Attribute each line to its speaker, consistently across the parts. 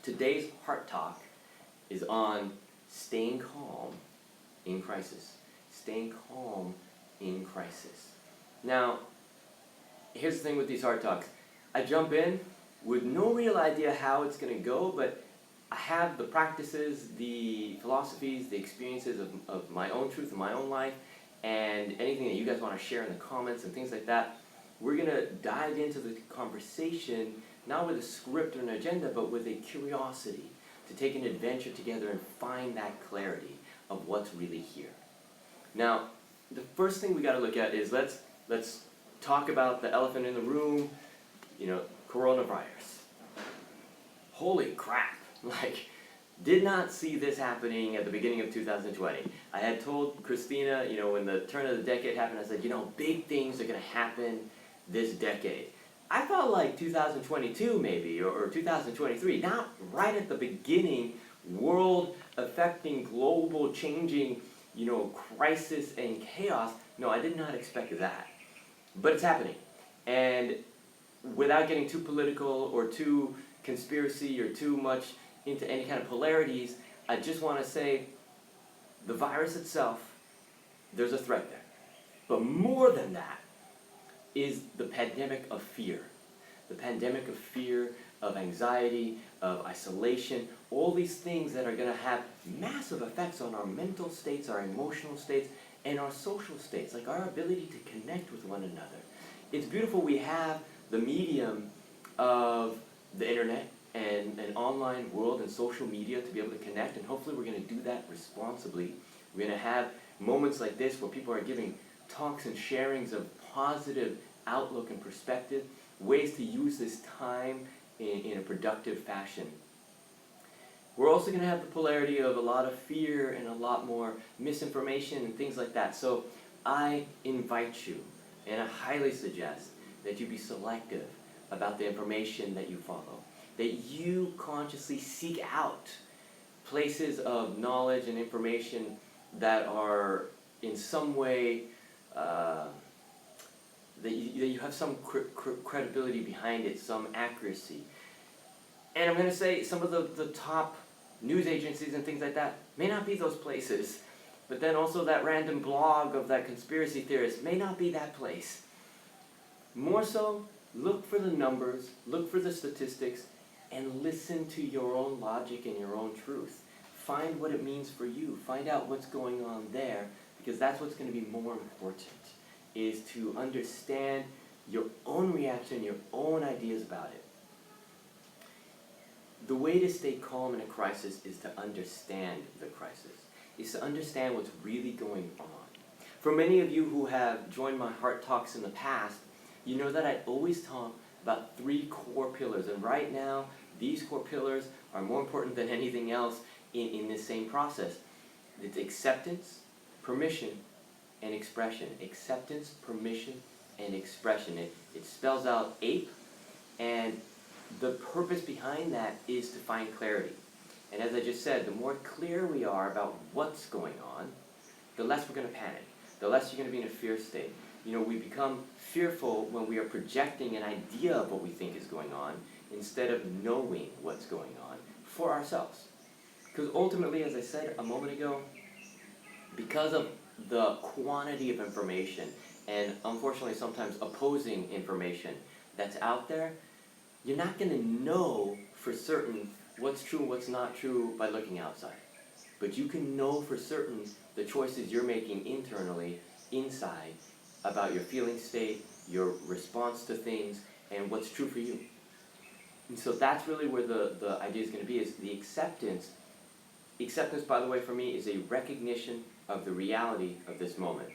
Speaker 1: Today's Heart Talk is on staying calm in crisis. Staying calm in crisis. Now, here's the thing with these Heart Talks. I jump in with no real idea how it's going to go, but I have the practices, the philosophies, the experiences of my own truth in my own life, and anything that you guys want to share in the comments and things like that. We're going to dive into the conversation, not with a script or an agenda, but with a curiosity to take an adventure together and find that clarity of what's really here. Now, the first thing we got to look at is let's talk about the elephant in the room, coronavirus. Holy crap. Did not see this happening at the beginning of 2020. I had told Christina, when the turn of the decade happened, I said, big things are going to happen this decade. I felt like 2022 maybe, or 2023, not right at the beginning, world-affecting, global-changing, crisis and chaos. No, I did not expect that. But it's happening. And without getting too political or too conspiracy or too much into any kind of polarities, I just want to say the virus itself, there's a threat there. But more than that is the pandemic of fear. The pandemic of fear, of anxiety, of isolation, all these things that are going to have massive effects on our mental states, our emotional states, and our social states, like our ability to connect with one another. It's beautiful we have the medium of the internet and an online world and social media to be able to connect, and hopefully we're going to do that responsibly. We're going to have moments like this where people are giving talks and sharings of positive outlook and perspective, ways to use this time in a productive fashion. We're also going to have the polarity of a lot of fear and a lot more misinformation and things like that. So I invite you, and I highly suggest that you be selective about the information that you follow, that you consciously seek out places of knowledge and information that are in some way, that you have some credibility behind it, some accuracy. And I'm going to say some of the top news agencies and things like that may not be those places, but then also that random blog of that conspiracy theorist may not be that place. More so, look for the numbers, look for the statistics, and listen to your own logic and your own truth. Find what it means for you. Find out what's going on there, because that's what's going to be more important, is to understand your own reaction, your own ideas about it. The way to stay calm in a crisis is to understand the crisis, is to understand what's really going on. For many of you who have joined my Heart Talks in the past, you know that I always talk about 3 core pillars, and right now, these core pillars are more important than anything else in this same process. It's acceptance, permission, and expression. Acceptance, permission, and expression. It spells out APE, and the purpose behind that is to find clarity. And as I just said, the more clear we are about what's going on, the less we're going to panic, the less you're going to be in a fear state. We become fearful when we are projecting an idea of what we think is going on instead of knowing what's going on for ourselves. Because ultimately, as I said a moment ago, because of the quantity of information and unfortunately sometimes opposing information that's out there, you're not going to know for certain what's true and what's not true by looking outside. But you can know for certain the choices you're making internally, inside, about your feeling state, your response to things, and what's true for you. And so that's really where the idea is going to be, is the acceptance. Acceptance, by the way, for me, is a recognition of the reality of this moment.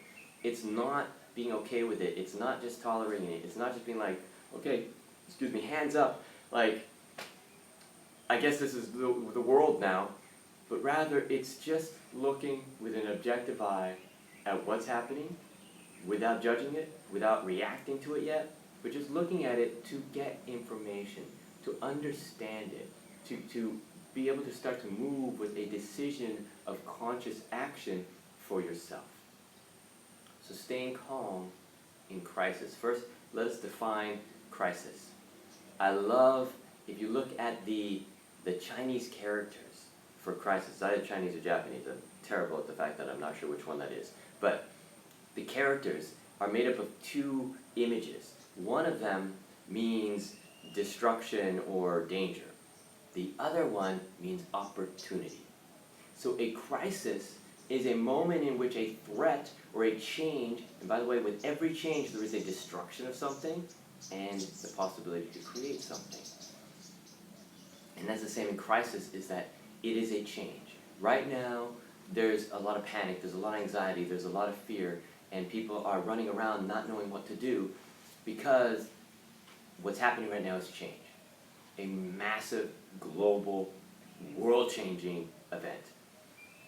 Speaker 1: It's not being okay with it. It's not just tolerating it. It's not just being like, okay, hands up, I guess this is the world now. But rather, it's just looking with an objective eye at what's happening, without judging it, without reacting to it yet, but just looking at it to get information, to understand it, to be able to start to move with a decision of conscious action for yourself. So staying calm in crisis. First, let us define crisis. I love, if you look at the the Chinese characters for crisis, either Chinese or Japanese, I'm terrible at the fact that I'm not sure which one that is, but the characters are made up of two images. One of them means destruction or danger. The other one means opportunity. So a crisis is a moment in which a threat or a change, and by the way, with every change there is a destruction of something and the possibility to create something. And that's the same in crisis, is that it is a change. Right now, there's a lot of panic, there's a lot of anxiety, there's a lot of fear, and people are running around not knowing what to do because what's happening right now is change. A massive, global, world-changing event.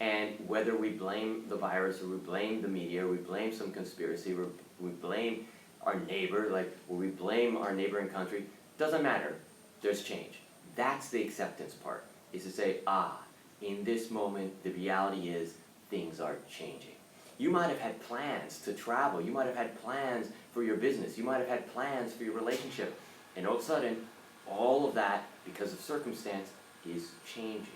Speaker 1: And whether we blame the virus, or we blame the media, or we blame some conspiracy, or we blame our neighbor, or we blame our neighboring country, doesn't matter. There's change. That's the acceptance part, is to say, in this moment, the reality is things are changing. You might have had plans to travel. You might have had plans for your business. You might have had plans for your relationship. And all of a sudden, all of that, because of circumstance, is changing.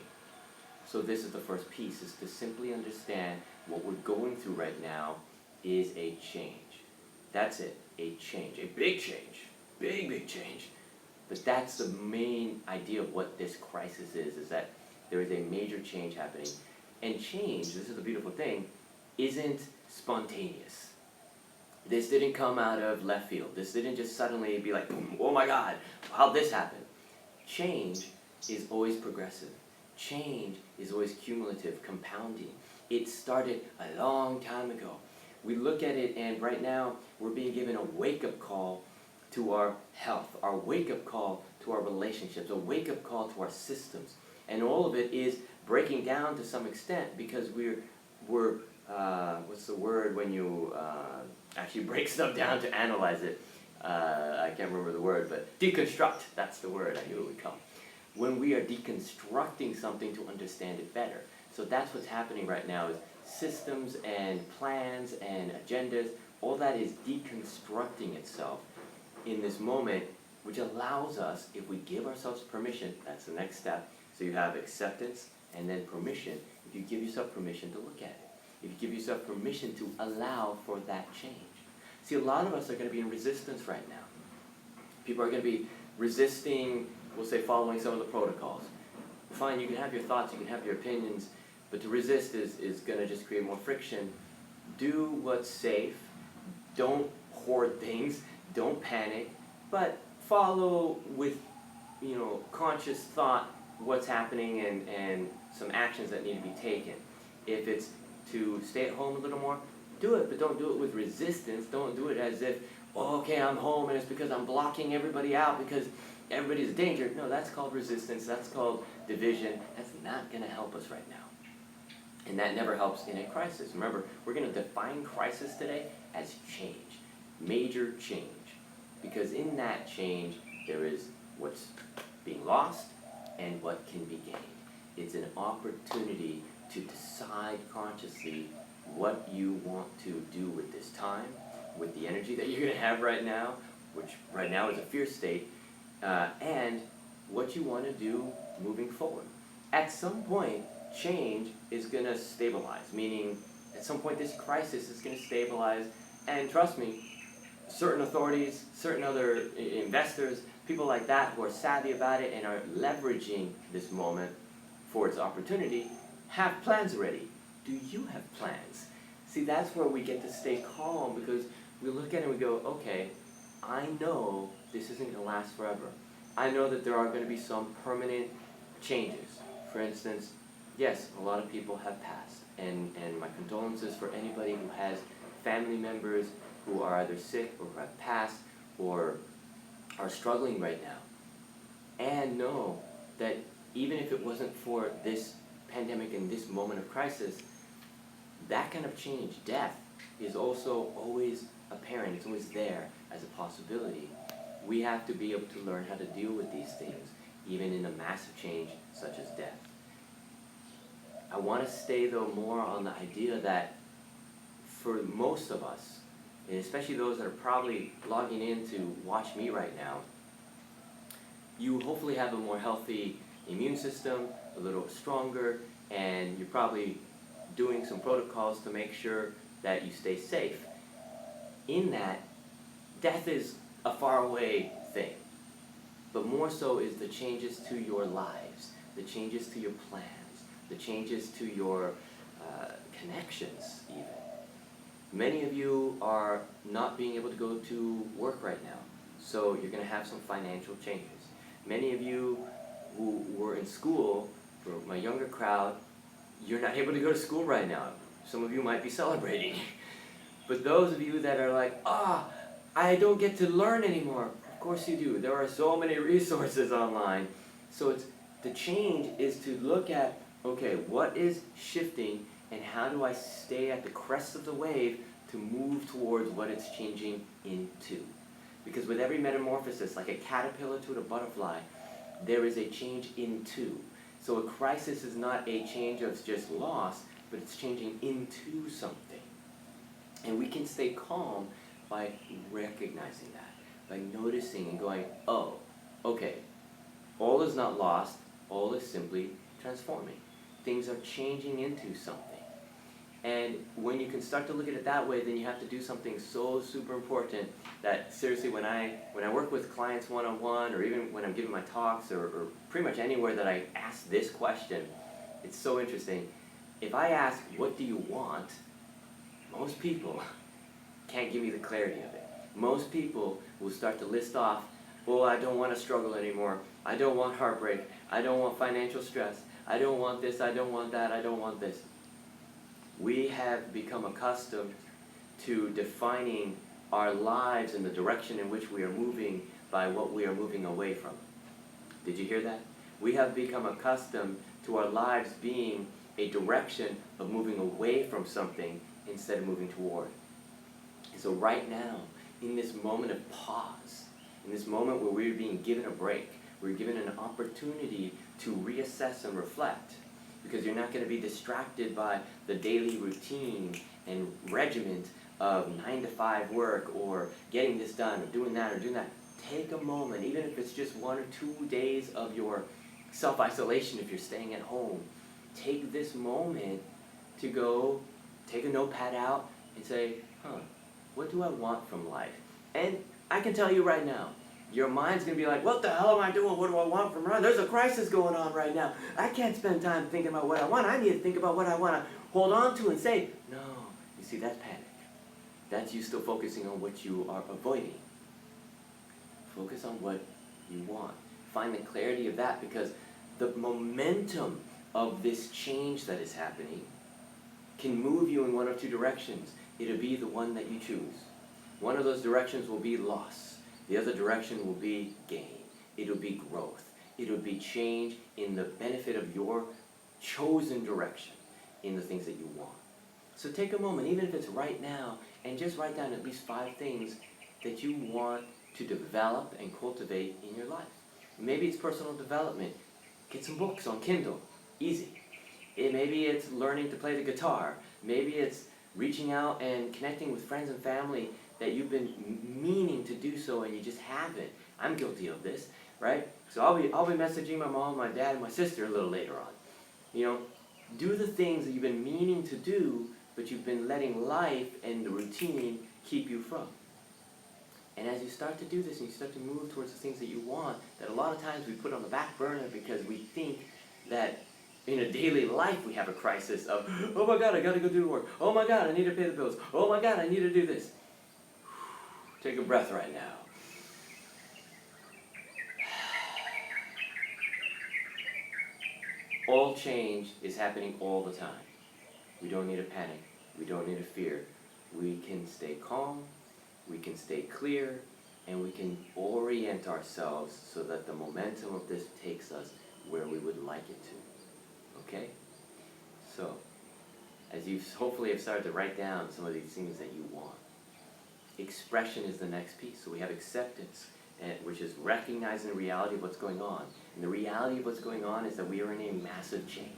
Speaker 1: So this is the first piece, is to simply understand what we're going through right now is a change. That's it, a change, a big change, big, big change. But that's the main idea of what this crisis is that there is a major change happening. And change, this is the beautiful thing, isn't spontaneous. This didn't come out of left field. This didn't just suddenly be like, boom, oh my God, how'd this happen? Change is always progressive. Change is always cumulative, compounding. It started a long time ago. We look at it, and right now we're being given a wake-up call to our health, our wake-up call to our relationships, a wake-up call to our systems. And all of it is breaking down to some extent because we're what's the word when you actually break stuff down to analyze it? I can't remember the word, but deconstruct, that's the word, I knew it would come. When we are deconstructing something to understand it better. So that's what's happening right now, is systems and plans and agendas, all that is deconstructing itself in this moment, which allows us, if we give ourselves permission, that's the next step. So you have acceptance and then permission. If you give yourself permission to look at it, if you give yourself permission to allow for that change. See, a lot of us are going to be in resistance right now. People are going to be resisting, we'll say, following some of the protocols. Fine, you can have your thoughts, you can have your opinions, but to resist is going to just create more friction. Do what's safe. Don't hoard things. Don't panic. But follow with, conscious thought what's happening and some actions that need to be taken. If it's to stay at home a little more, do it, but don't do it with resistance. Don't do it as if, okay, I'm home and it's because I'm blocking everybody out because everybody's in danger. No, that's called resistance. That's called division. That's not going to help us right now. And that never helps in a crisis. Remember, we're going to define crisis today as change, major change. Because in that change, there is what's being lost and what can be gained. It's an opportunity to decide consciously what you want to do with this time, with the energy that you're going to have right now, which right now is a fear state, and what you want to do moving forward. At some point, change is going to stabilize, meaning at some point this crisis is going to stabilize, and trust me, certain authorities, certain other investors, people like that who are savvy about it and are leveraging this moment for its opportunity, have plans already. Do you have plans? See, that's where we get to stay calm, because we look at it and we go, okay, I know this isn't going to last forever. I know that there are going to be some permanent changes. For instance, yes, a lot of people have passed, and my condolences for anybody who has family members who are either sick or who have passed or are struggling right now. And know that even if it wasn't for this pandemic and this moment of crisis, that kind of change, death, is also always apparent. It's always there as a possibility. We have to be able to learn how to deal with these things, even in a massive change such as death. I want to stay, though, more on the idea that for most of us, and especially those that are probably logging in to watch me right now, you hopefully have a more healthy immune system a little stronger, and you're probably doing some protocols to make sure that you stay safe. In that, death is a faraway thing, but more so is the changes to your lives, the changes to your plans, the changes to your connections even. Many of you are not being able to go to work right now, so you're going to have some financial changes. Many of you who were in school, for my younger crowd, you're not able to go to school right now. Some of you might be celebrating. But those of you that are like, I don't get to learn anymore. Of course you do. There are so many resources online. So the change is to look at, okay, what is shifting and how do I stay at the crest of the wave to move towards what it's changing into? Because with every metamorphosis, like a caterpillar to a butterfly, there is a change into. So a crisis is not a change of just loss, but it's changing into something. And we can stay calm by recognizing that, by noticing and going, oh, okay, all is not lost, all is simply transforming. Things are changing into something. And when you can start to look at it that way, then you have to do something so super important that seriously when I work with clients one-on-one, or even when I'm giving my talks, or pretty much anywhere that I ask this question, it's so interesting. If I ask, what do you want? Most people can't give me the clarity of it. Most people will start to list off, well, I don't want to struggle anymore. I don't want heartbreak. I don't want financial stress. I don't want this. I don't want that. I don't want this. We have become accustomed to defining our lives and the direction in which we are moving by what we are moving away from. Did you hear that? We have become accustomed to our lives being a direction of moving away from something instead of moving toward. And so right now, in this moment of pause, in this moment where we're being given a break, we're given an opportunity to reassess and reflect, because you're not going to be distracted by the daily routine and regiment of 9-to-5 work, or getting this done, or doing that, or doing that. Take a moment, even if it's just 1 or 2 days of your self-isolation if you're staying at home. Take this moment to go take a notepad out and say, what do I want from life? And I can tell you right now, your mind's going to be like, what the hell am I doing? What do I want from life? There's a crisis going on right now. I can't spend time thinking about what I want. I need to think about what I want to hold on to and say, no. You see, that's panic. That's you still focusing on what you are avoiding. Focus on what you want. Find the clarity of that, because the momentum of this change that is happening can move you in one of two directions. It'll be the one that you choose. One of those directions will be loss. The other direction will be gain. It'll be growth. It'll be change in the benefit of your chosen direction in the things that you want. So take a moment, even if it's right now, and just write down at least 5 things that you want to develop and cultivate in your life. Maybe it's personal development. Get some books on Kindle. Easy. Maybe it's learning to play the guitar. Maybe it's reaching out and connecting with friends and family that you've been meaning to do so and you just haven't. I'm guilty of this, right? So I'll be messaging my mom, my dad, and my sister a little later on. You know, do the things that you've been meaning to do, but you've been letting life and the routine keep you from. And as you start to do this and you start to move towards the things that you want, that a lot of times we put on the back burner because we think that in a daily life we have a crisis of, oh my God, I gotta go do the work. Oh my God, I need to pay the bills. Oh my God, I need to do this. Take a breath right now. All change is happening all the time. We don't need to panic. We don't need to fear. We can stay calm, we can stay clear, and we can orient ourselves so that the momentum of this takes us where we would like it to. Okay? So, as you hopefully have started to write down some of these things that you want, expression is the next piece. So we have acceptance, which is recognizing the reality of what's going on. And the reality of what's going on is that we are in a massive change.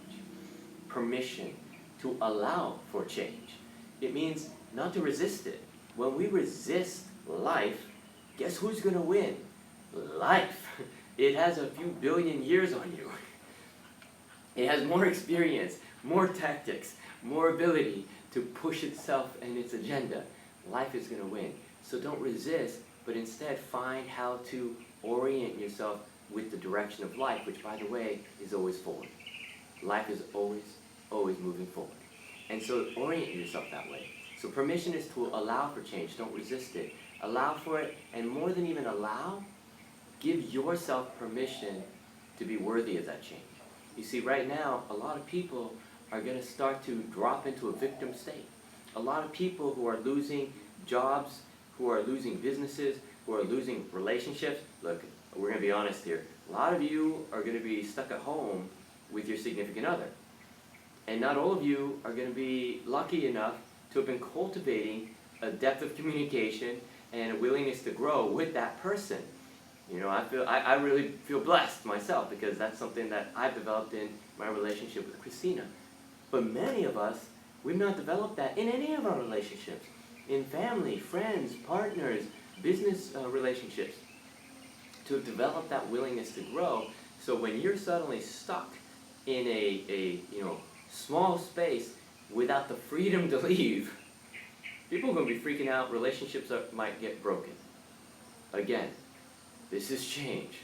Speaker 1: Permission to allow for change. It means not to resist it. When we resist life, guess who's going to win? Life. It has a few billion years on you. It has more experience, more tactics, more ability to push itself and its agenda. Life is going to win. So don't resist, but instead find how to orient yourself with the direction of life, which, by the way, is always forward. Life is always, always moving forward. And so orient yourself that way. So permission is to allow for change. Don't resist it. Allow for it, and more than even allow, give yourself permission to be worthy of that change. You see, right now, a lot of people are going to start to drop into a victim state. A lot of people who are losing jobs, who are losing businesses, who are losing relationships. Look, we're going to be honest here. A lot of you are going to be stuck at home with your significant other. And not all of you are going to be lucky enough to have been cultivating a depth of communication and a willingness to grow with that person. You know, I really feel blessed myself, because that's something that I've developed in my relationship with Christina. But many of us, we've not developed that in any of our relationships. In family, friends, partners, business relationships. To develop that willingness to grow, so when you're suddenly stuck in a small space without the freedom to leave, people are going to be freaking out, relationships might get broken. Again, this is change.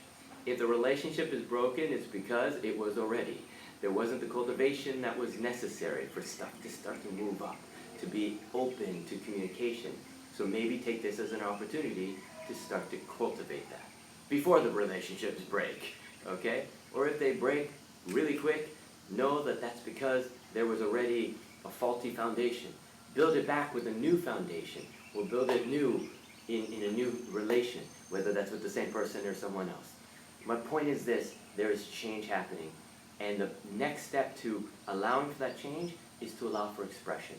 Speaker 1: If the relationship is broken, it's because it was already. There wasn't the cultivation that was necessary for stuff to start to move up, to be open to communication. So maybe take this as an opportunity to start to cultivate that before the relationships break, okay? Or if they break really quick, know that that's because there was already a faulty foundation. Build it back with a new foundation, or build it new in a new relation, whether that's with the same person or someone else. My point is this: there is change happening, and the next step to allowing for that change is to allow for expression.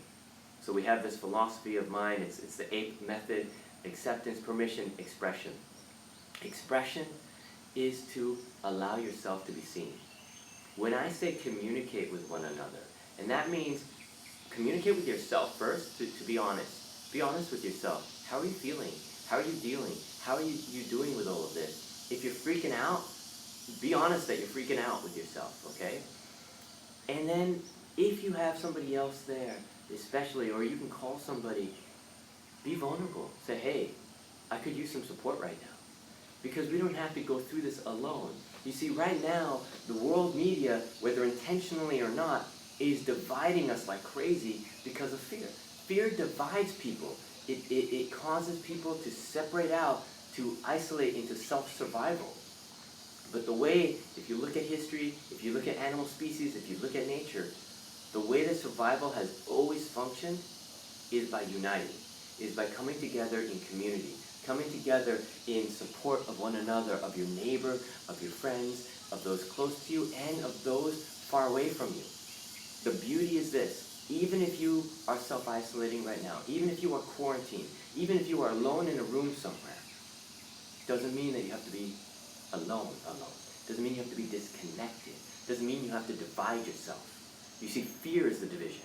Speaker 1: So we have this philosophy of mine, it's the 8th method: acceptance, permission, expression. Expression is to allow yourself to be seen. When I say communicate with one another, and that means communicate with yourself first, to be honest. Be honest with yourself. How are you feeling? How are you dealing? How are you doing with all of this? If you're freaking out, be honest that you're freaking out with yourself, okay? And then if you have somebody else there, especially, or you can call somebody, be vulnerable. Say, hey, I could use some support right now. Because we don't have to go through this alone. You see, right now, the world media, whether intentionally or not, is dividing us like crazy because of fear. Fear divides people. It causes people to separate out, to isolate into self-survival. But the way, if you look at history, if you look at animal species, if you look at nature, the way that survival has always functioned is by uniting, is by coming together in community, coming together in support of one another, of your neighbor, of your friends, of those close to you, and of those far away from you. The beauty is this: even if you are self-isolating right now, even if you are quarantined, even if you are alone in a room somewhere, doesn't mean that you have to be alone. Doesn't mean you have to be disconnected. Doesn't mean you have to divide yourself. You see, fear is the division.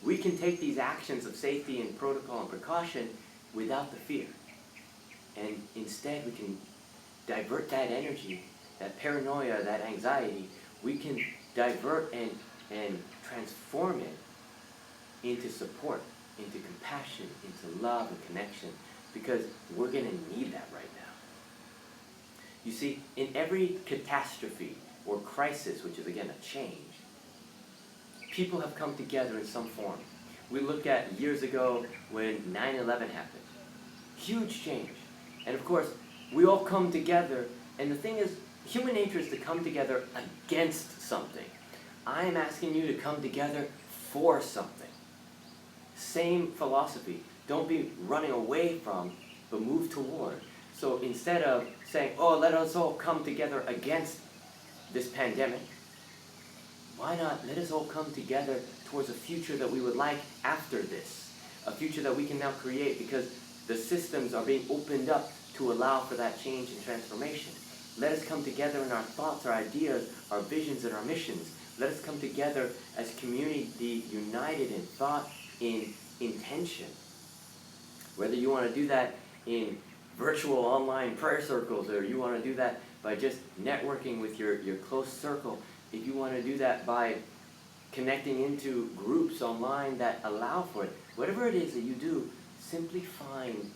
Speaker 1: We can take these actions of safety and protocol and precaution without the fear. And instead we can divert that energy, that paranoia, that anxiety, we can divert and transform it into support, into compassion, into love and connection, because we're going to need that right now. You see, in every catastrophe or crisis, which is again a change, people have come together in some form. We look at years ago when 9/11 happened. Huge change. And of course, we all come together, and the thing is, human nature is to come together against something. I am asking you to come together for something. Same philosophy. Don't be running away from, but move toward. So instead of saying, oh, let us all come together against this pandemic, why not let us all come together towards a future that we would like after this? A future that we can now create, because the systems are being opened up to allow for that change and transformation. Let us come together in our thoughts, our ideas, our visions, and our missions. Let us come together as community, united in thought, in intention. Whether you want to do that in virtual online prayer circles, or you want to do that by just networking with your close circle, if you want to do that by connecting into groups online that allow for it, whatever it is that you do, simply find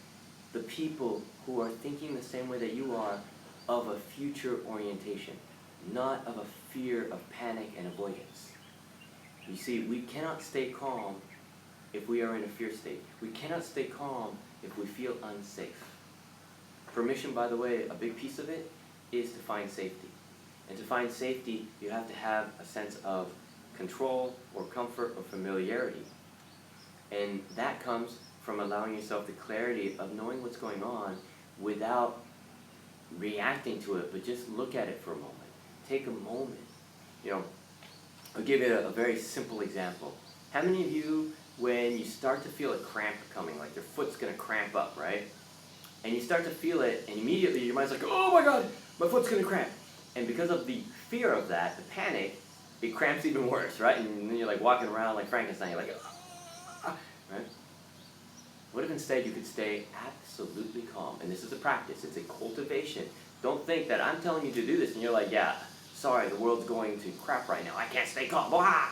Speaker 1: the people who are thinking the same way that you are, of a future orientation, not of a fear of panic and avoidance. You see, we cannot stay calm if we are in a fear state. We cannot stay calm if we feel unsafe. Permission, by the way, a big piece of it is to find safety. And to find safety, you have to have a sense of control or comfort or familiarity. And that comes from allowing yourself the clarity of knowing what's going on without reacting to it, but just look at it for a moment. Take a moment. You know, I'll give you a very simple example. How many of you, when you start to feel a cramp coming, like your foot's going to cramp up, right? And you start to feel it, and immediately your mind's like, oh my God, my foot's going to cramp. And because of the fear of that, the panic, it cramps even worse, right? And then you're like walking around like Frankenstein, you're like, ah, right? What if instead you could stay absolutely calm? And this is a practice, it's a cultivation. Don't think that I'm telling you to do this and you're like, yeah, sorry, the world's going to crap right now, I can't stay calm, blah!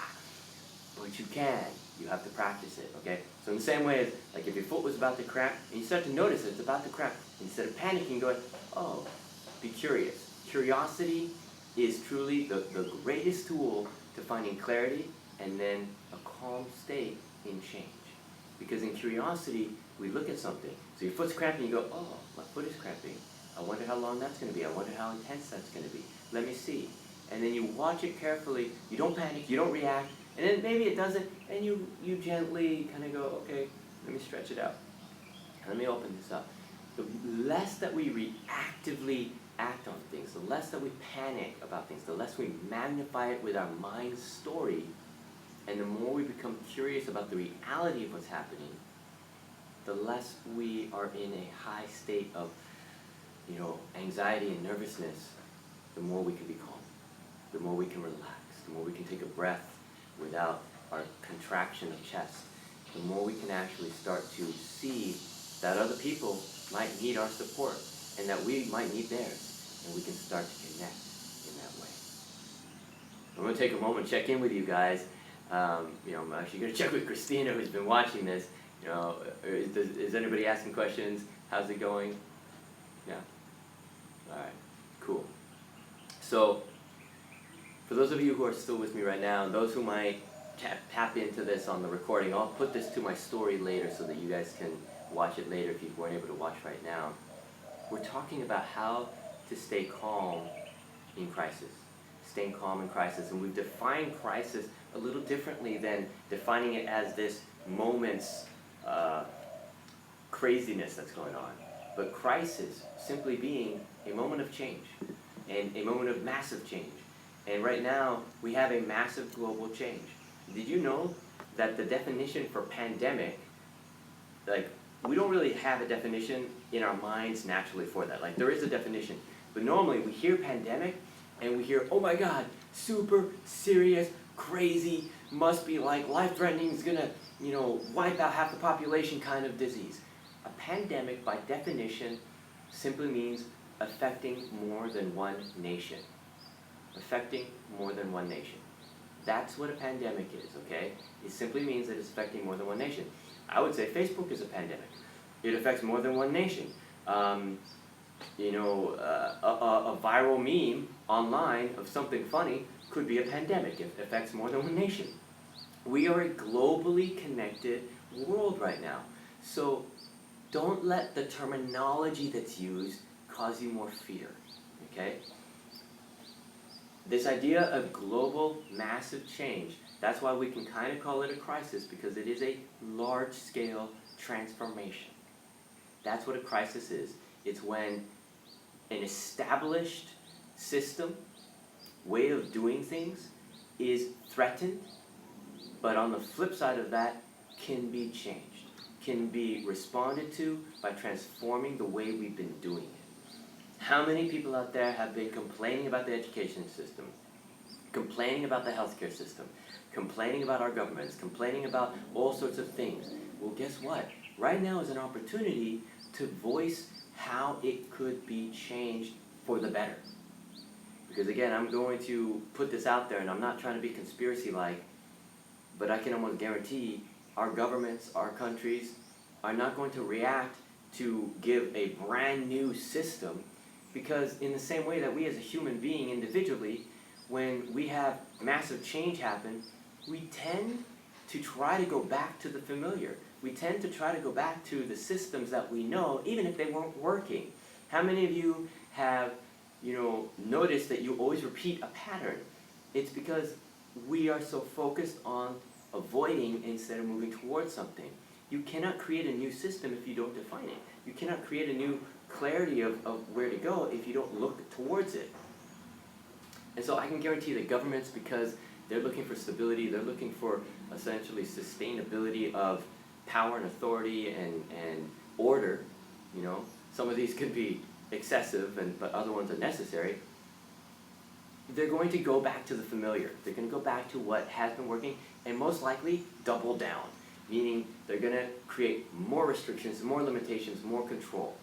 Speaker 1: But you can. You have to practice it, okay? So in the same way as, like if your foot was about to cramp, and you start to notice that it's about to cramp, instead of panicking, going, oh, be curious. Curiosity is truly the greatest tool to finding clarity and then a calm state in change. Because in curiosity, we look at something. So your foot's cramping, you go, oh, my foot is cramping. I wonder how long that's going to be. I wonder how intense that's going to be. Let me see. And then you watch it carefully. You don't panic. You don't react. And then maybe it doesn't. And you gently kind of go, okay, let me stretch it out. Let me open this up. The less that we reactively act on things, the less that we panic about things, the less we magnify it with our mind's story, and the more we become curious about the reality of what's happening, the less we are in a high state of, anxiety and nervousness, the more we can be calm, the more we can relax, the more we can take a breath without our contraction of chest, the more we can actually start to see that other people might need our support and that we might need theirs, and we can start to connect in that way. I'm going to take a moment, check in with you guys. I'm actually going to check with Christina, who's been watching this. Is anybody asking questions? How's it going? Yeah? All right, cool. So, for those of you who are still with me right now, and those who might tap into this on the recording, I'll put this to my story later so that you guys can watch it later if you weren't able to watch right now. We're talking about how to stay calm in crisis. Staying calm in crisis. And we've defined crisis a little differently than defining it as this moment's craziness that's going on. But crisis simply being a moment of change, and a moment of massive change. And right now, we have a massive global change. Did you know that the definition for pandemic, we don't really have a definition in our minds naturally for that. There is a definition. But normally, we hear pandemic, and we hear, oh my God, super serious, crazy, must be life-threatening, is gonna, wipe out half the population kind of disease. A pandemic, by definition, simply means affecting more than one nation. Affecting more than one nation. That's what a pandemic is, okay? It simply means that it's affecting more than one nation. I would say Facebook is a pandemic. It affects more than one nation. A viral meme online of something funny could be a pandemic. It affects more than one nation. We are a globally connected world right now. So don't let the terminology that's used cause you more fear, okay? This idea of global massive change, that's why we can kind of call it a crisis, because it is a large-scale transformation. That's what a crisis is. It's when an established system, way of doing things, is threatened, but on the flip side of that, can be changed, can be responded to by transforming the way we've been doing it. How many people out there have been complaining about the education system, complaining about the healthcare system, complaining about our governments, complaining about all sorts of things? Well, guess what? Right now is an opportunity to voice how it could be changed for the better. Because again, I'm going to put this out there, and I'm not trying to be conspiracy-like, but I can almost guarantee our governments, our countries, are not going to react to give a brand new system, because in the same way that we as a human being individually, when we have massive change happen, we tend to try to go back to the familiar. We tend to try to go back to the systems that we know, even if they weren't working. How many of you have, noticed that you always repeat a pattern? It's because we are so focused on avoiding instead of moving towards something. You cannot create a new system if you don't define it. You cannot create a new clarity of where to go if you don't look towards it. And so I can guarantee that governments, because they're looking for stability, they're looking for essentially sustainability of power and authority and order. Some of these could be excessive, but other ones are necessary. They're going to go back to the familiar. They're going to go back to what has been working, and most likely double down, meaning they're going to create more restrictions, more limitations, more control.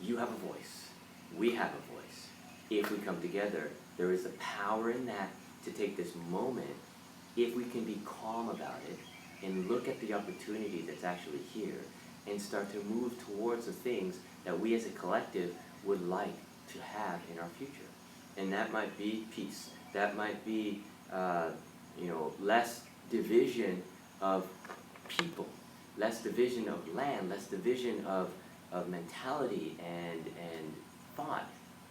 Speaker 1: You have a voice. We have a voice. If we come together, there is a power in that to take this moment, if we can be calm about it and look at the opportunity that's actually here and start to move towards the things that we as a collective would like to have in our future. And that might be peace. That might be, less division of people, less division of land, less division of mentality and thought,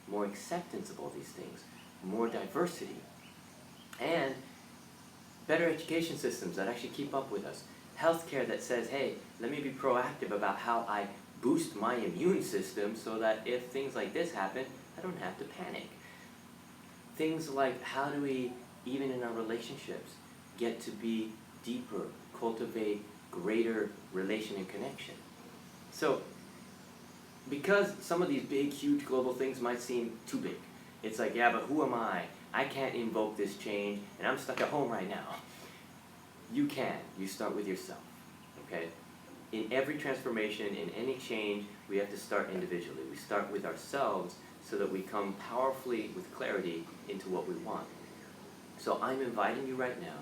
Speaker 1: more acceptance of all these things, more diversity, and better education systems that actually keep up with us. Healthcare that says, hey, let me be proactive about how I boost my immune system so that if things like this happen, I don't have to panic. Things like, how do we, even in our relationships, get to be deeper, cultivate greater relation and connection. So, because some of these big, huge global things might seem too big, it's like, yeah, but who am I? I can't invoke this change, and I'm stuck at home right now. You can. You start with yourself, okay? In every transformation, in any change, we have to start individually. We start with ourselves so that we come powerfully with clarity into what we want. So I'm inviting you right now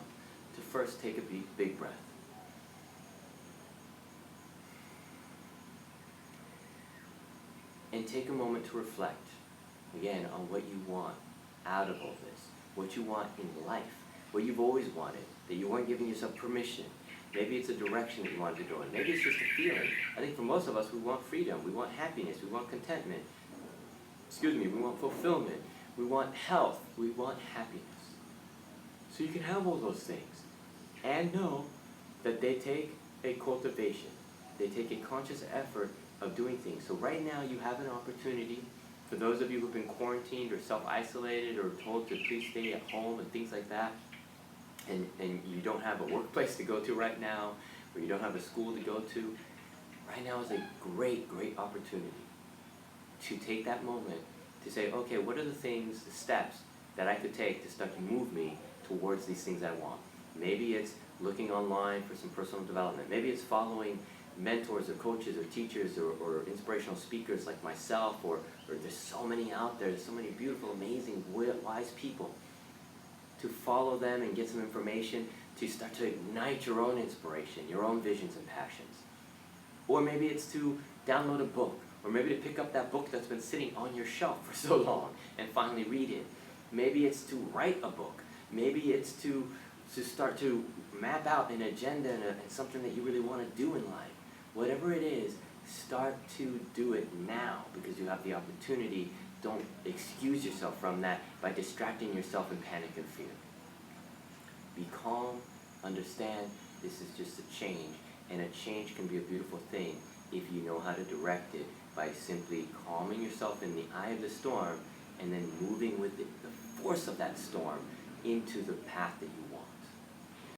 Speaker 1: to first take a big breath. And take a moment to reflect, again, on what you want out of all this, what you want in life, what you've always wanted, that you weren't giving yourself permission. Maybe it's a direction that you wanted to go in. Maybe it's just a feeling. I think for most of us, we want freedom, we want happiness, we want contentment. We want fulfillment, we want health, we want happiness. So you can have all those things and know that they take a cultivation. They take a conscious effort of doing things. So right now you have an opportunity, for those of you who've been quarantined or self-isolated or told to please stay at home and things like that, and you don't have a workplace to go to right now, or you don't have a school to go to, right now is a great, great opportunity to take that moment to say, okay, what are the things, the steps that I could take to start to move me towards these things I want? Maybe it's looking online for some personal development. Maybe it's following mentors or coaches or teachers or inspirational speakers like myself, or there's so many out there, there's so many beautiful, amazing, wise people. To follow them and get some information to start to ignite your own inspiration, your own visions and passions. Or maybe it's to download a book, or maybe to pick up that book that's been sitting on your shelf for so long and finally read it. Maybe it's to write a book. Maybe it's to start to map out an agenda and something that you really want to do in life. Whatever it is, start to do it now, because you have the opportunity. Don't excuse yourself from that by distracting yourself in panic and fear. Be calm, understand this is just a change, and a change can be a beautiful thing if you know how to direct it by simply calming yourself in the eye of the storm and then moving with the force of that storm into the path that you want.